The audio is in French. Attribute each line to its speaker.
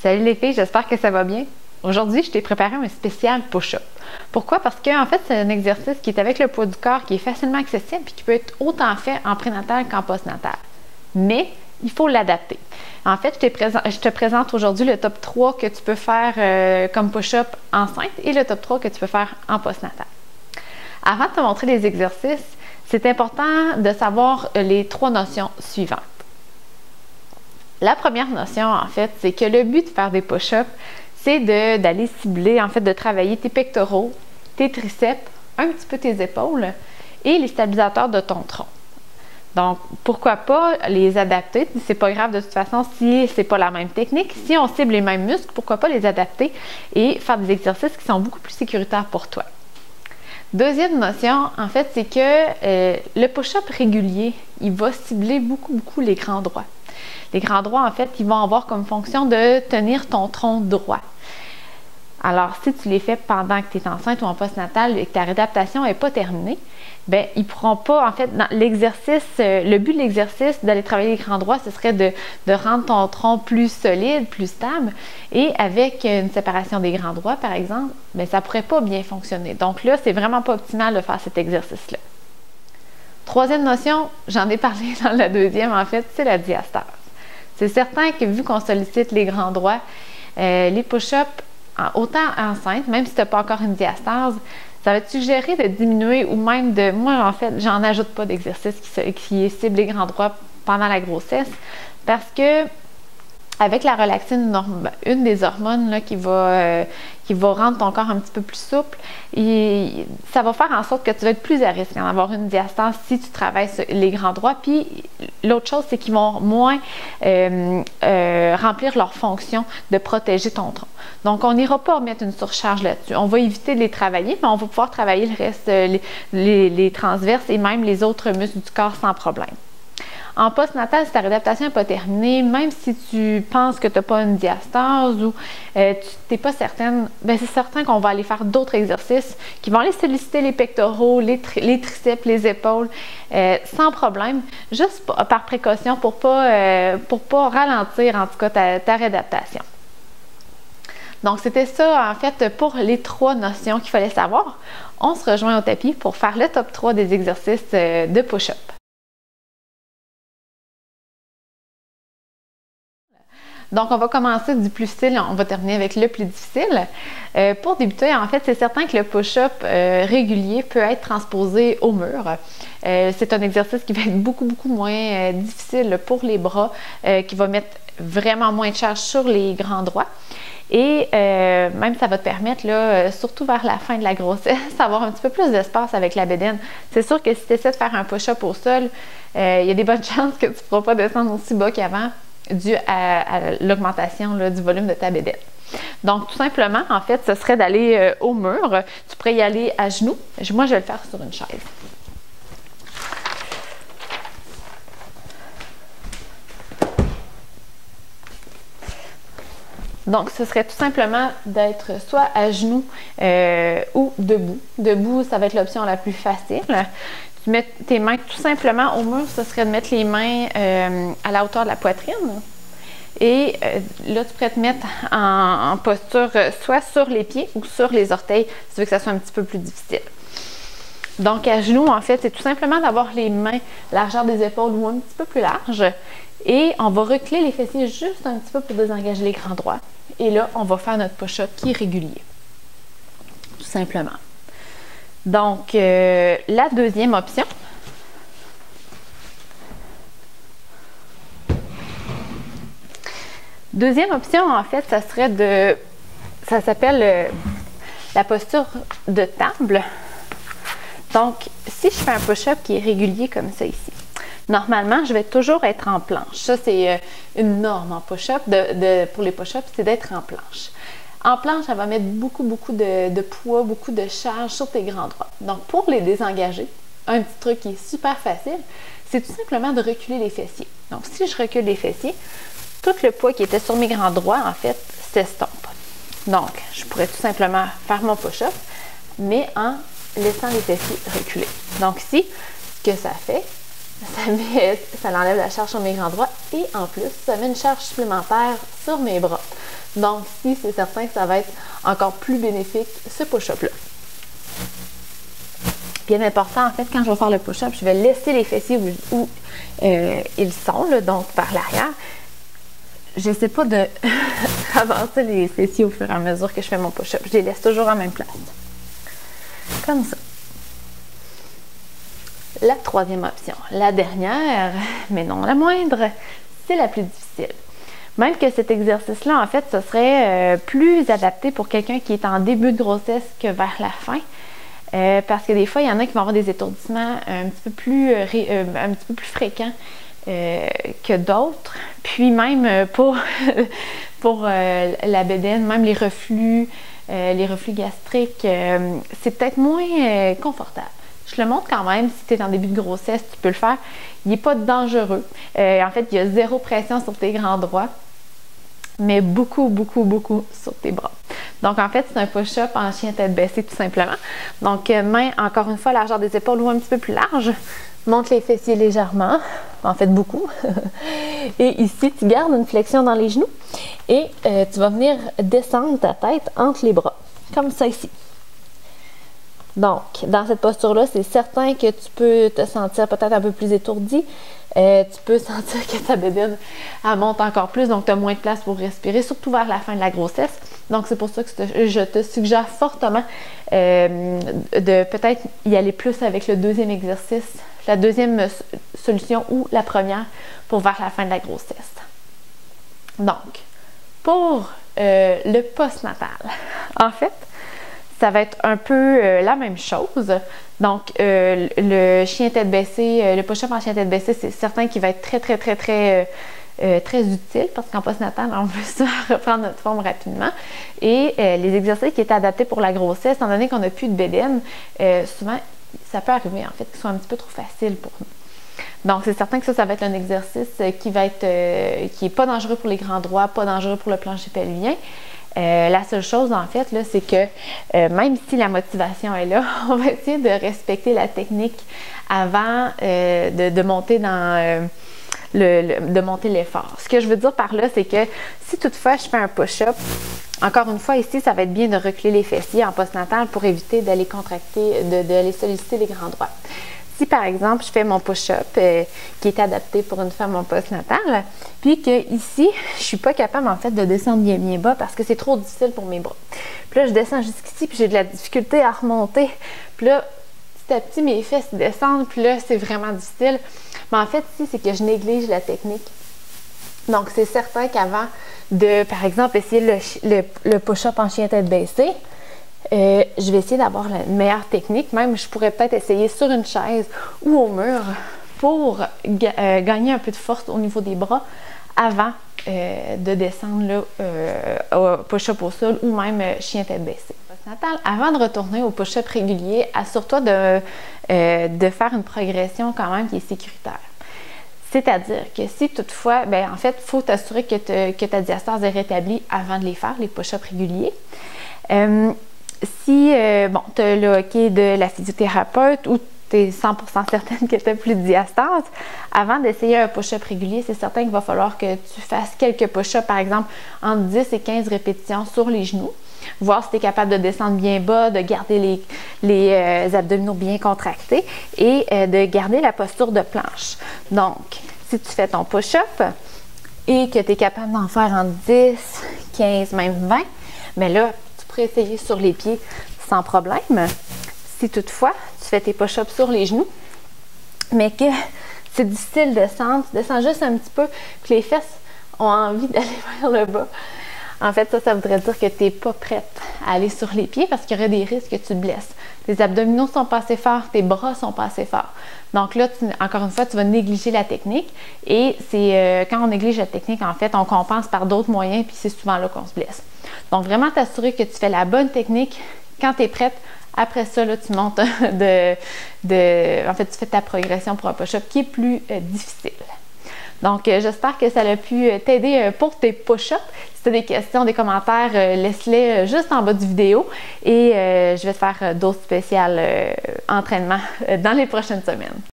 Speaker 1: Salut les filles, j'espère que ça va bien. Aujourd'hui, je t'ai préparé un spécial push-up. Pourquoi? Parce que en fait, c'est un exercice qui est avec le poids du corps, qui est facilement accessible et qui peut être autant fait en prénatal qu'en postnatal. Mais il faut l'adapter. En fait, je te présente aujourd'hui le top 3 que tu peux faire comme push-up enceinte et le top 3 que tu peux faire en postnatal. Avant de te montrer les exercices, c'est important de savoir les 3 notions suivantes. La première notion, en fait, c'est que le but de faire des push-ups, c'est d'aller cibler, en fait, de travailler tes pectoraux, tes triceps, un petit peu tes épaules et les stabilisateurs de ton tronc. Donc, pourquoi pas les adapter? C'est pas grave de toute façon si c'est pas la même technique. Si on cible les mêmes muscles, pourquoi pas les adapter et faire des exercices qui sont beaucoup plus sécuritaires pour toi. Deuxième notion, en fait, c'est que le push-up régulier, il va cibler beaucoup les grands droits. Les grands droits, en fait, ils vont avoir comme fonction de tenir ton tronc droit. Alors, si tu les fais pendant que tu es enceinte ou en postnatal et que ta réadaptation n'est pas terminée, bien, ils ne pourront pas, en fait, dans l'exercice, le but de l'exercice d'aller travailler les grands droits, ce serait de rendre ton tronc plus solide, plus stable. Et avec une séparation des grands droits, par exemple, bien, ça ne pourrait pas bien fonctionner. Donc là, c'est vraiment pas optimal de faire cet exercice-là. Troisième notion, j'en ai parlé dans la deuxième, en fait, c'est la diastase. C'est certain que vu qu'on sollicite les grands droits, les push-ups, autant enceinte, même si tu n'as pas encore une diastase, ça va te suggérer de diminuer ou même de... Moi, en fait, j'en ajoute pas d'exercice qui cible les grands droits pendant la grossesse parce que avec la relaxine, une des hormones là, qui va rendre ton corps un petit peu plus souple, et ça va faire en sorte que tu vas être plus à risque d'en avoir une diastase si tu travailles sur les grands droits. Puis l'autre chose, c'est qu'ils vont moins remplir leur fonction de protéger ton tronc. Donc, on n'ira pas mettre une surcharge là-dessus. On va éviter de les travailler, mais on va pouvoir travailler le reste, les transverses et même les autres muscles du corps sans problème. En postnatal, si ta réadaptation n'est pas terminée, même si tu penses que tu n'as pas une diastase ou tu n'es pas certaine, bien c'est certain qu'on va aller faire d'autres exercices qui vont aller solliciter les pectoraux, les triceps, les épaules, sans problème, juste par précaution pour pas ralentir en tout cas ta réadaptation. Donc, c'était ça, en fait, pour les 3 notions qu'il fallait savoir. On se rejoint au tapis pour faire le top 3 des exercices de push-up. Donc, on va commencer du plus difficile, on va terminer avec le plus difficile. Pour débuter, en fait, c'est certain que le push-up régulier peut être transposé au mur. C'est un exercice qui va être beaucoup moins difficile pour les bras, qui va mettre vraiment moins de charge sur les grands droits. Et même ça va te permettre, là, surtout vers la fin de la grossesse, d'avoir un petit peu plus d'espace avec la bédaine. C'est sûr que si tu essaies de faire un push-up au sol, il y a des bonnes chances que tu ne pourras pas descendre aussi bas qu'avant, dû à l'augmentation du volume de ta bédaine. Donc, tout simplement, en fait, ce serait d'aller au mur. Tu pourrais y aller à genoux. Moi, je vais le faire sur une chaise. Donc, ce serait tout simplement d'être soit à genoux ou debout. Debout, ça va être l'option la plus facile. Tu mets tes mains tout simplement au mur, ce serait de mettre les mains à la hauteur de la poitrine. Et là, tu pourrais te mettre en posture soit sur les pieds ou sur les orteils si tu veux que ça soit un petit peu plus difficile. Donc, à genoux, en fait, c'est tout simplement d'avoir les mains largeur des épaules ou un petit peu plus large. Et on va reculer les fessiers juste un petit peu pour désengager les grands droits. Et là, on va faire notre push-up qui est régulier. Tout simplement. Donc, la deuxième option. Deuxième option, en fait, ça serait ça s'appelle la posture de table. Donc, si je fais un push-up qui est régulier comme ça ici, normalement, je vais toujours être en planche. Ça, c'est une norme en push-up. Pour les push-ups, c'est d'être en planche. En planche, ça va mettre beaucoup de poids, beaucoup de charge sur tes grands droits. Donc, pour les désengager, un petit truc qui est super facile, c'est tout simplement de reculer les fessiers. Donc, si je recule les fessiers, tout le poids qui était sur mes grands droits, en fait, s'estompe. Donc, je pourrais tout simplement faire mon push-up, mais en laissant les fessiers reculer. Donc, ici, ce que ça fait, ça enlève la charge sur mes grands droits et en plus, ça met une charge supplémentaire sur mes bras. Donc, ici, c'est certain que ça va être encore plus bénéfique, ce push-up-là. Bien important, en fait, quand je vais faire le push-up, je vais laisser les fessiers où ils sont, là, donc par l'arrière. Je n'essaie pas de avancer les fessiers au fur et à mesure que je fais mon push-up. Je les laisse toujours en même place. Comme ça. La troisième option, la dernière, mais non la moindre, c'est la plus difficile. Même que cet exercice-là, en fait, ce serait plus adapté pour quelqu'un qui est en début de grossesse que vers la fin. Parce que des fois, il y en a qui vont avoir des étourdissements un petit peu plus fréquents que d'autres. Puis même pour la bédaine, même les reflux gastriques, c'est peut-être moins confortable. Je le montre quand même, si tu es en début de grossesse, tu peux le faire. Il n'est pas dangereux. En fait, il y a zéro pression sur tes grands droits, mais beaucoup sur tes bras. Donc, en fait, c'est un push-up en chien tête baissée, tout simplement. Donc, main, encore une fois, largeur des épaules ou un petit peu plus large. Monte les fessiers légèrement, en fait beaucoup. Et ici, tu gardes une flexion dans les genoux et tu vas venir descendre ta tête entre les bras, comme ça ici. Donc, dans cette posture-là, c'est certain que tu peux te sentir peut-être un peu plus étourdi. Tu peux sentir que ta bédaine, elle monte encore plus, donc tu as moins de place pour respirer, surtout vers la fin de la grossesse. Donc, c'est pour ça que je te suggère fortement de peut-être y aller plus avec le deuxième exercice, la deuxième solution ou la première pour vers la fin de la grossesse. Donc, pour le postnatal, en fait, ça va être un peu la même chose. Donc, le chien tête baissée, le push-up en chien tête baissée, c'est certain qu'il va être très utile parce qu'en postnatal, on veut ça reprendre notre forme rapidement. Et les exercices qui étaient adaptés pour la grossesse, étant donné qu'on n'a plus de bédaine, souvent, ça peut arriver en fait qu'ils soient un petit peu trop faciles pour nous. Donc, c'est certain que ça va être un exercice qui est pas dangereux pour les grands droits, pas dangereux pour le plancher pelvien. La seule chose, en fait, là, c'est que même si la motivation est là, on va essayer de respecter la technique avant de monter dans de monter l'effort. Ce que je veux dire par là, c'est que si toutefois je fais un push-up, encore une fois, ici, ça va être bien de reculer les fessiers en postnatal pour éviter d'aller contracter, d'aller solliciter les grands droits. Si, par exemple, je fais mon push-up qui est adapté pour une femme en postnatal, puis que ici, je suis pas capable, en fait, de descendre bien bas parce que c'est trop difficile pour mes bras. Puis là, je descends jusqu'ici, puis j'ai de la difficulté à remonter. Puis là, petit à petit, mes fesses descendent, puis là, c'est vraiment difficile. Mais en fait, ici, c'est que je néglige la technique. Donc, c'est certain qu'avant de, par exemple, essayer le push-up en chien tête baissée, je vais essayer d'avoir la meilleure technique. Même, je pourrais peut-être essayer sur une chaise ou au mur pour gagner un peu de force au niveau des bras avant de descendre là, au push-up au sol ou même chien tête baissée. Avant de retourner au push-up régulier, assure-toi de faire une progression quand même qui est sécuritaire. C'est-à-dire que si toutefois, en fait, il faut t'assurer que ta diastase est rétablie avant de les faire, les push-ups réguliers. Si, tu as le OK de la physiothérapeute ou tu es 100% certaine que tu n'as plus de diastase, avant d'essayer un push-up régulier, c'est certain qu'il va falloir que tu fasses quelques push-ups, par exemple, entre 10 et 15 répétitions sur les genoux. Voir si tu es capable de descendre bien bas, de garder les abdominaux bien contractés et de garder la posture de planche. Donc, si tu fais ton push-up et que tu es capable d'en faire entre 10, 15, même 20, mais là, tu pourrais essayer sur les pieds sans problème. Si toutefois, tu fais tes push-ups sur les genoux, mais que c'est difficile de descendre, tu descends juste un petit peu, que les fesses ont envie d'aller vers le bas. En fait, ça voudrait dire que tu n'es pas prête à aller sur les pieds parce qu'il y aurait des risques que tu te blesses. Tes abdominaux sont pas assez forts, tes bras sont pas assez forts. Donc là, encore une fois, tu vas négliger la technique et c'est quand on néglige la technique, en fait, on compense par d'autres moyens puis c'est souvent là qu'on se blesse. Donc vraiment t'assurer que tu fais la bonne technique quand tu es prête. Après ça, là, tu montes en fait, tu fais ta progression pour un push-up qui est plus difficile. Donc, j'espère que ça a pu t'aider pour tes push-ups. Si tu as des questions, des commentaires, laisse-les juste en bas du vidéo et je vais te faire d'autres spéciales entraînements dans les prochaines semaines.